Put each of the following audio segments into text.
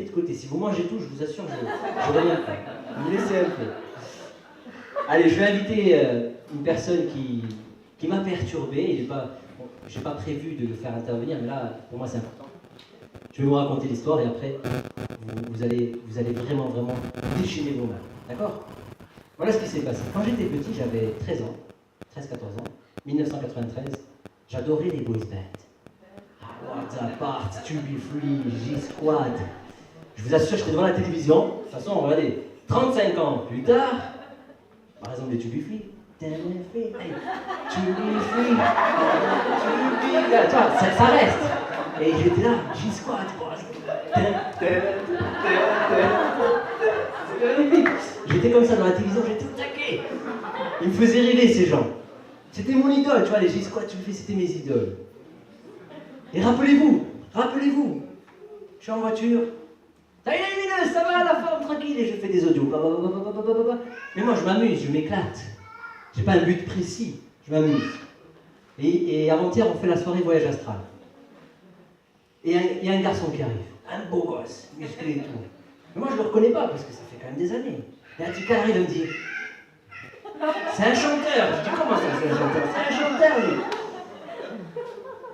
de côté. Si vous mangez tout, je vous assure, je vais rien faire. Vous me laissez un peu. Allez, je vais inviter une personne qui m'a perturbé. Je n'ai pas prévu de le faire intervenir, mais là, pour moi, c'est important. Je vais vous raconter l'histoire et après, vous allez vraiment déchaîner vos mains. D'accord? Voilà ce qui s'est passé. Quand j'étais petit, j'avais 13 ans, 13-14 ans, 1993, j'adorais les boys bands. What's Apart, To Be Free, G-Squad. Je vous assure, j'étais devant la télévision. De toute façon, regardez, 35 ans plus tard, par exemple, les To Be Free. To Be Free, To Be Free, tu vois, ça reste. Et j'étais là, G-Squad. J'étais comme ça dans la télévision, j'étais au taquet. Ils me faisaient rêver, ces gens. C'était mon idole, tu vois, les G-Squad, c'était mes idoles. Et rappelez-vous, je suis en voiture. Ça y est, lumineuse, ça va, la forme, tranquille, et je fais des audios. Mais moi, je m'amuse, je m'éclate. J'ai pas un but précis, je m'amuse. Et avant-hier, on fait la soirée voyage astral. Et il y a un garçon qui arrive, un beau gosse, musclé et tout. Mais moi, je le reconnais pas, parce que ça fait quand même des années. Et un petit qui arrive, il me dit, c'est un chanteur. Je dis, comment ça, c'est un chanteur? C'est un chanteur, lui.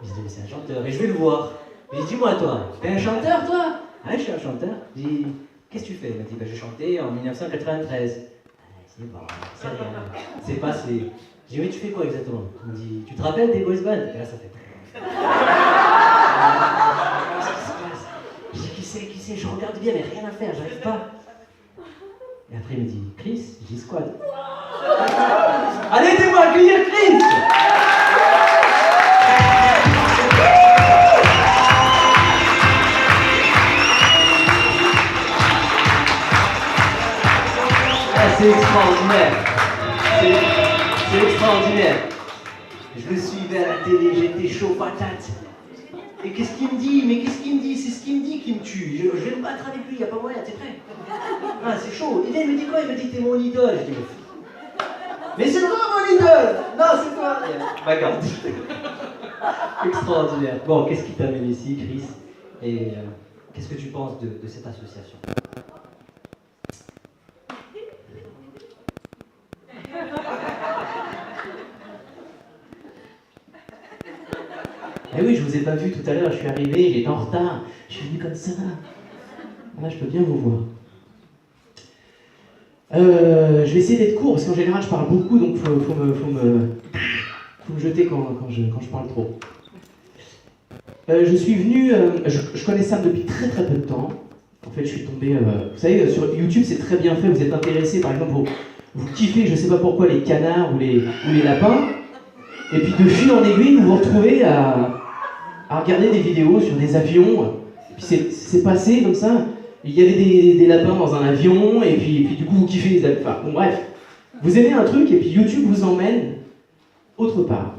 Je dis, mais c'est un chanteur, et je vais le voir. Je dis, dis-moi, toi, t'es un chanteur, toi? Ah, je suis un chanteur. Je dis, qu'est-ce que tu fais? Il m'a dit, j'ai chanté en 1993. C'est bon, c'est rien, c'est passé. Je dis, mais tu fais quoi exactement? Il me dit, tu te rappelles des boys bands? Et là, ça fait. Je dis, qui c'est? Je regarde bien, mais rien à faire, j'arrive pas. Et après, il me dit, Chris? Je dis, squad. Allez, aidez-moi à accueillir Chris! C'est extraordinaire. C'est extraordinaire. Je le suivais à la télé, j'étais chaud patate. Et qu'est-ce qu'il me dit? Mais qu'est-ce qu'il me dit? C'est ce qu'il me dit qui me tue. Je vais me battre avec lui, il n'y a pas moyen, t'es prêt? Ah, c'est chaud. Il me dit quoi? Il me dit, t'es mon idole. Je dis, mais c'est toi mon idole! Non, c'est toi! Bagarre. Extraordinaire. Bon, qu'est-ce qui t'amène ici, Chris? Et qu'est-ce que tu penses de cette association? Eh oui, je vous ai pas vu tout à l'heure, je suis arrivé, j'étais en retard, je suis venu comme ça. Là, je peux bien vous voir. Je vais essayer d'être court, parce qu'en général, je parle beaucoup, donc faut me jeter quand je parle trop. Je suis venu, je connais Sam depuis très peu de temps. En fait, je suis tombé, vous savez, sur YouTube, c'est très bien fait, vous êtes intéressé, par exemple, vous kiffez, je sais pas pourquoi, les canards ou les lapins, et puis de fil en aiguille, vous vous retrouvez à regarder des vidéos sur des avions, et puis c'est passé comme ça, il y avait des lapins dans un avion, et puis du coup vous kiffez les lapins, enfin bon bref, vous aimez un truc, et puis YouTube vous emmène autre part.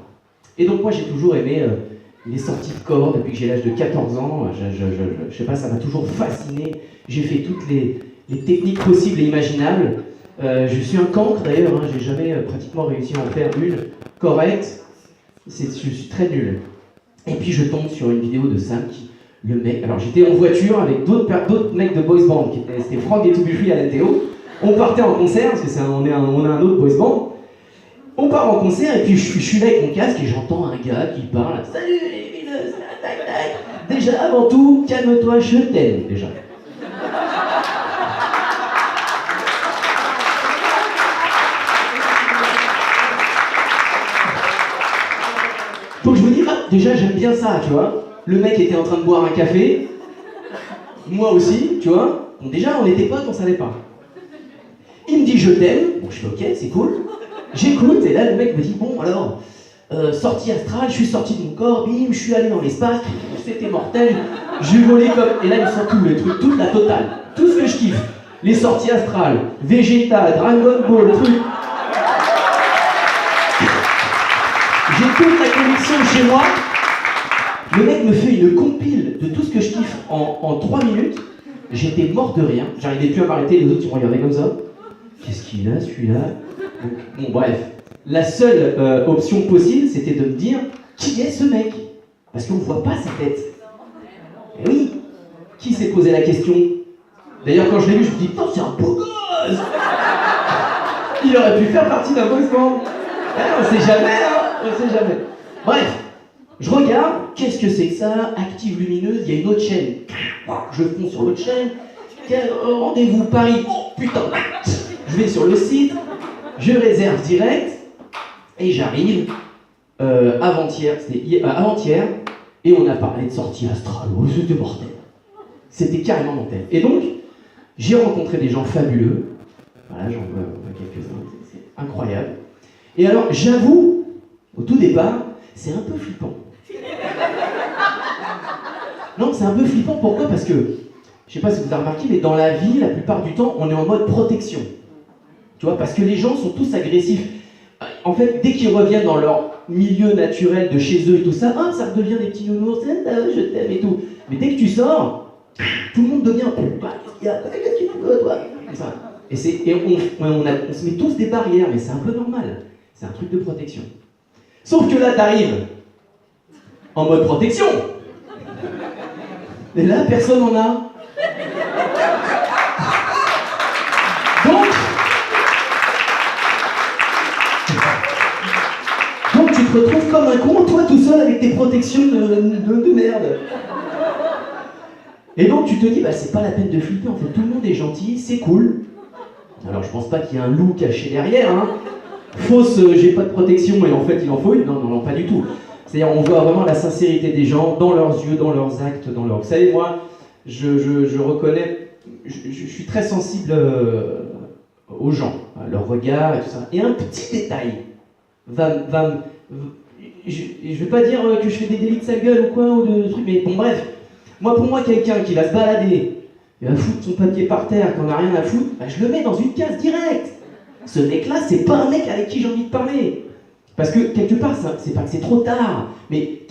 Et donc moi j'ai toujours aimé les sorties de corps depuis que j'ai l'âge de 14 ans, je sais pas, ça m'a toujours fasciné, j'ai fait toutes les techniques possibles et imaginables. Je suis un cancre d'ailleurs, hein, j'ai jamais pratiquement réussi à en faire une correcte, je suis très nul. Et puis je tombe sur une vidéo de Sam le mec, alors j'étais en voiture avec d'autres mecs de boys band, c'était Franck et To Be Free à la Théo, on partait en concert, parce que on a un autre boys band, on part en concert et puis je suis là avec mon casque et j'entends un gars qui parle, salut les mineuses, tac tac. Déjà avant tout, calme-toi, je t'aime déjà. Donc je me dis, déjà j'aime bien ça, tu vois. Le mec était en train de boire un café, moi aussi, tu vois. Donc déjà on était potes, on savait pas. Il me dit je t'aime, bon je fais ok, c'est cool. J'écoute et là le mec me dit bon alors, sortie astrale, je suis sorti de mon corps, bim, je suis allé dans l'espace, c'était mortel, j'ai volé comme... Et là il me sort tout le truc, toute la totale, tout ce que je kiffe. Les sorties astrales, Vegeta, Dragon Ball, truc. J'ai toute la connexion chez moi. Le mec me fait une compile de tout ce que je kiffe en 3 minutes. J'étais mort de rire. J'arrivais plus à m'arrêter, les autres ils me regardaient comme ça. Qu'est-ce qu'il a celui-là? Bon bref. La seule option possible, c'était de me dire qui est ce mec? Parce qu'on ne voit pas sa tête. Et oui. Qui s'est posé la question? D'ailleurs, quand je l'ai vu, je me dis, putain, c'est un beau gosse. Il aurait pu faire partie d'un boys band. On sait jamais, hein, on sait jamais. Bref, je regarde, qu'est-ce que c'est que ça? Active Lumineuse, il y a une autre chaîne. Je fonce sur l'autre chaîne. Rendez-vous Paris. Oh putain. Je vais sur le site, je réserve direct, et j'arrive avant-hier, et on a parlé de sortie astrale. Oh, c'était mortel. C'était carrément mortel. Et donc, j'ai rencontré des gens fabuleux. Voilà, j'en vois quelques-uns. C'est incroyable. Et alors, j'avoue, au tout départ, c'est un peu flippant. Non, c'est un peu flippant, pourquoi? Parce que, je sais pas si vous avez remarqué, mais dans la vie, la plupart du temps, on est en mode protection. Tu vois, parce que les gens sont tous agressifs. En fait, dès qu'ils reviennent dans leur milieu naturel de chez eux et tout ça, ah, ça redevient des petits nounours, je t'aime et tout. Mais dès que tu sors, tout le monde devient, qu'est-ce qu'il y a? Qu'est-ce qu'il faut, toi? Et on se met tous des barrières, mais c'est un peu normal. C'est un truc de protection. Sauf que là, t'arrives en mode protection. Et là, personne n'en a. Donc tu te retrouves comme un con, toi tout seul avec tes protections de merde. Et donc tu te dis, bah c'est pas la peine de flipper, en fait tout le monde est gentil, c'est cool. Alors je pense pas qu'il y ait un loup caché derrière, hein. Fausse, j'ai pas de protection et en fait il en faut une, non, pas du tout. C'est-à-dire on voit vraiment la sincérité des gens dans leurs yeux, dans leurs actes, dans leurs... Vous savez, moi, je reconnais, je suis très sensible aux gens, à leur regard et tout ça. Et un petit détail je vais pas dire que je fais des délits de sa gueule ou quoi, ou de trucs, mais bon bref, pour moi quelqu'un qui va se balader, il va foutre son papier par terre, qu'on n'a rien à foutre, bah, je le mets dans une case directe. Ce mec-là, c'est pas un mec avec qui j'ai envie de parler. Parce que quelque part, c'est pas que c'est trop tard, mais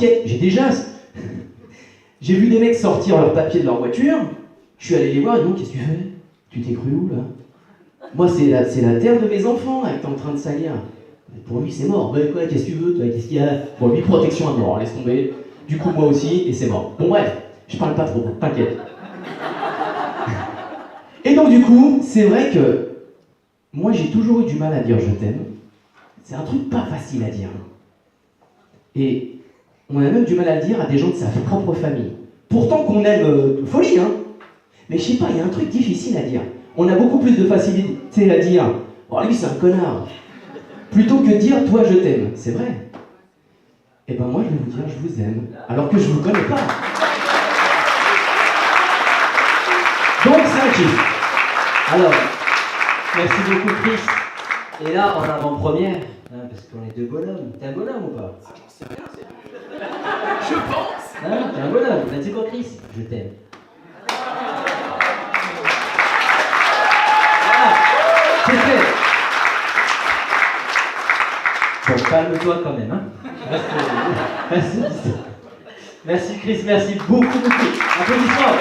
j'ai vu des mecs sortir leur papier de leur voiture, je suis allé les voir et donc qu'est-ce que tu fais? Tu t'es cru où là? Moi c'est la terre de mes enfants là, que t'es en train de salir. Pour lui, c'est mort. Ben quoi, qu'est-ce que tu veux, toi? Qu'est-ce qu'il y a? Pour lui, protection à mort, laisse tomber. Du coup, moi aussi, et c'est mort. Bon, bref, je parle pas trop, t'inquiète. Et donc, du coup, c'est vrai que moi, j'ai toujours eu du mal à dire je t'aime. C'est un truc pas facile à dire. Et on a même du mal à le dire à des gens de sa propre famille. Pourtant qu'on aime folie, hein. Mais je sais pas, il y a un truc difficile à dire. On a beaucoup plus de facilité à dire « Oh, lui, c'est un connard !» plutôt que dire « Toi, je t'aime ». C'est vrai. Et ben moi, je vais vous dire « Je vous aime », alors que je vous connais pas. Donc, c'est un kiff. Alors, merci beaucoup, Chris. Et là, en avant-première, hein, parce qu'on est deux bonhommes. T'es un bonhomme ou pas? Ah, j'en sais rien, je pense. Hein, t'es un bonhomme. Ben, tu sais quoi, Chris? Je t'aime. Voilà, c'est fait. Bon, calme-toi quand même, hein. Merci Chris, merci beaucoup. Applaudissements.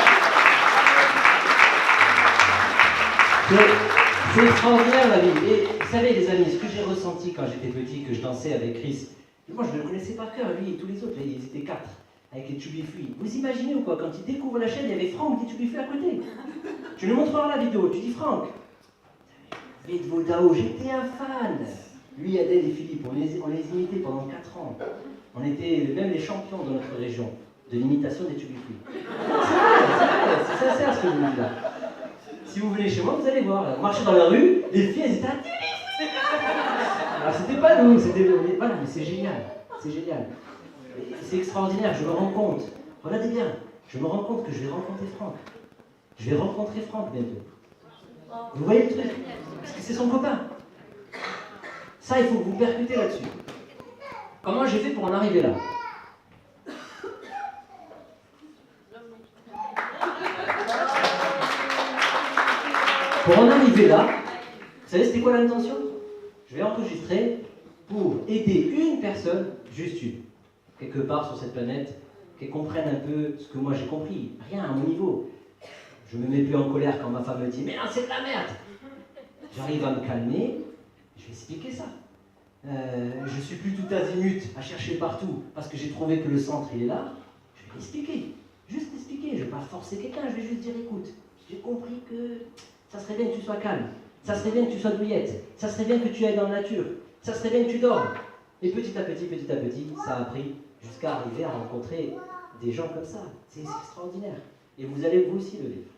C'est extraordinaire la vie. Et vous savez les amis, ce que j'ai ressenti quand j'étais petit, que je dansais avec Chris, moi je le connaissais par cœur, lui et tous les autres, là, ils étaient 4, avec les Chubby-Free. Vous imaginez ou quoi, quand il découvre la chaîne, il y avait Franck des Chubby-Free à côté. Tu lui montreras la vidéo, tu dis Franck, Vite Vodao, j'étais un fan. Lui, Adèle et Philippe, on les imitait pendant 4 ans. On était même les champions de notre région de l'imitation des Chubby-Free. C'est sincère ce que je vous dis là. Si vous venez chez moi, vous allez voir. On marchait dans la rue, les filles, elles étaient à Chubby-Free. Alors c'était pas nous, c'était... Voilà, mais c'est génial. C'est génial. C'est extraordinaire, je me rends compte. Regardez bien, je me rends compte que je vais rencontrer Franck. Je vais rencontrer Franck bientôt. Vous voyez le truc? Parce que c'est son copain. Ça, il faut que vous percutez là-dessus. Comment j'ai fait pour en arriver là? Pour en arriver là, vous savez c'était quoi l'intention? Je vais enregistrer pour aider une personne, juste une, quelque part sur cette planète, qu'elle comprenne un peu ce que moi j'ai compris. Rien à mon niveau. Je me mets plus en colère quand ma femme me dit « Mais non, c'est de la merde !» J'arrive à me calmer, je vais expliquer ça. Je suis plus tout azimut à chercher partout parce que j'ai trouvé que le centre il est là. Je vais l'expliquer, juste l'expliquer. Je vais pas forcer quelqu'un, je vais juste dire écoute, j'ai compris que ça serait bien que tu sois calme, ça serait bien que tu sois douillette, ça serait bien que tu ailles dans la nature, ça serait bien que tu dormes. Et petit à petit, ça a pris jusqu'à arriver à rencontrer des gens comme ça. C'est extraordinaire. Et vous allez vous aussi le vivre.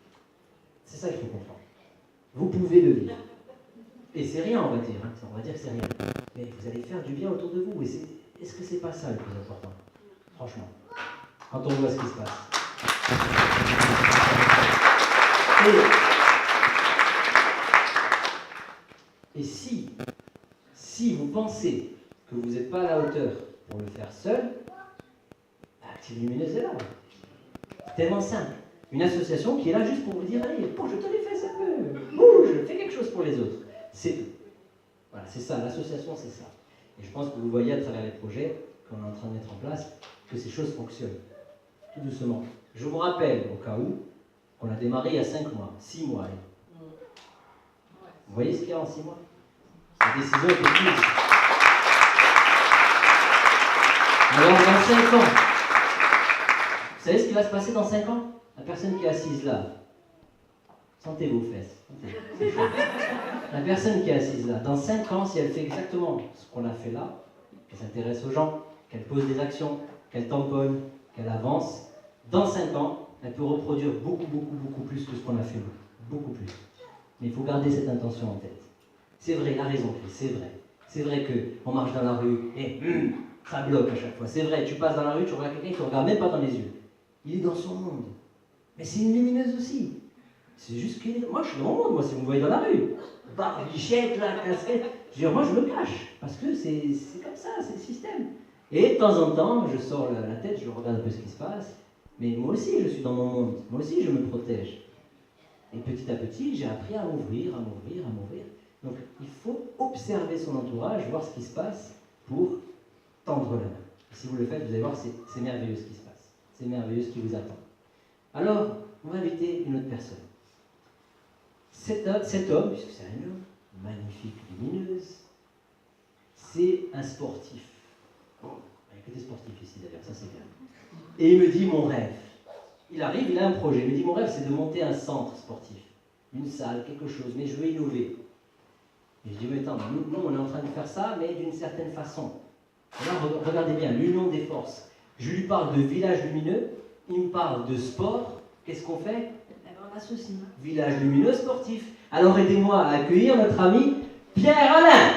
C'est ça qu'il faut comprendre. Vous pouvez le vivre. Et c'est rien, on va dire. Hein. On va dire que c'est rien. Mais vous allez faire du bien autour de vous. Et est-ce que c'est pas ça le plus important? Franchement. Quand on voit ce qui se passe. Et si vous pensez que vous n'êtes pas à la hauteur pour le faire seul, Active Lumineuse est là. Tellement simple. Une association qui est là juste pour vous dire allez, bouge de les fesses un peu, bouge, fais quelque chose pour les autres. C'est tout. Voilà, c'est ça, l'association c'est ça. Et je pense que vous voyez à travers les projets qu'on est en train de mettre en place que ces choses fonctionnent. Tout doucement. Je vous rappelle, au cas où, qu'on a démarré il y a 5 mois, 6 mois. Allez. Vous voyez ce qu'il y a en 6 mois? La décision était prise. Alors, dans 5 ans, vous savez ce qui va se passer dans 5 ans? La personne qui est assise là, sentez vos fesses. Sentez. La personne qui est assise là, dans 5 ans, si elle fait exactement ce qu'on a fait là, qu'elle s'intéresse aux gens, qu'elle pose des actions, qu'elle tamponne, qu'elle avance, dans 5 ans, elle peut reproduire beaucoup plus que ce qu'on a fait nous. Beaucoup plus. Mais il faut garder cette intention en tête. C'est vrai, il a raison, Chris, c'est vrai. C'est vrai qu'on marche dans la rue et ça bloque à chaque fois. C'est vrai, tu passes dans la rue, tu regardes quelqu'un qui ne te regarde même pas dans les yeux. Il est dans son monde. Mais c'est une lumineuse aussi. C'est juste qu'il est... Moi, je suis dans mon monde, moi, si vous me voyez dans la rue. Barbichette, la casquette. Je veux dire, moi, je me cache. Parce que c'est comme ça, c'est le système. Et de temps en temps, je sors la tête, je regarde un peu ce qui se passe. Mais moi aussi, je suis dans mon monde. Moi aussi, je me protège. Et petit à petit, j'ai appris à m'ouvrir. Donc, il faut observer son entourage, voir ce qui se passe pour tendre la main. Et si vous le faites, vous allez voir, c'est merveilleux ce qui se passe. C'est merveilleux ce qui vous attend. Alors, on va inviter une autre personne. Cet homme, puisque c'est un homme, magnifique, lumineuse, c'est un sportif. Bon, il n'y a que des sportifs ici d'ailleurs, ça c'est bien. Et il me dit mon rêve. Il arrive, il a un projet. Il me dit mon rêve, c'est de monter un centre sportif. Une salle, quelque chose, mais je veux innover. Et je dis, mais attends, nous, on est en train de faire ça, mais d'une certaine façon. Là, regardez bien, l'union des forces. Je lui parle de village lumineux, il me parle de sport. Qu'est-ce qu'on fait? Eh bien, on associe. Village lumineux sportif. Alors aidez-moi à accueillir notre ami Pierre Alain.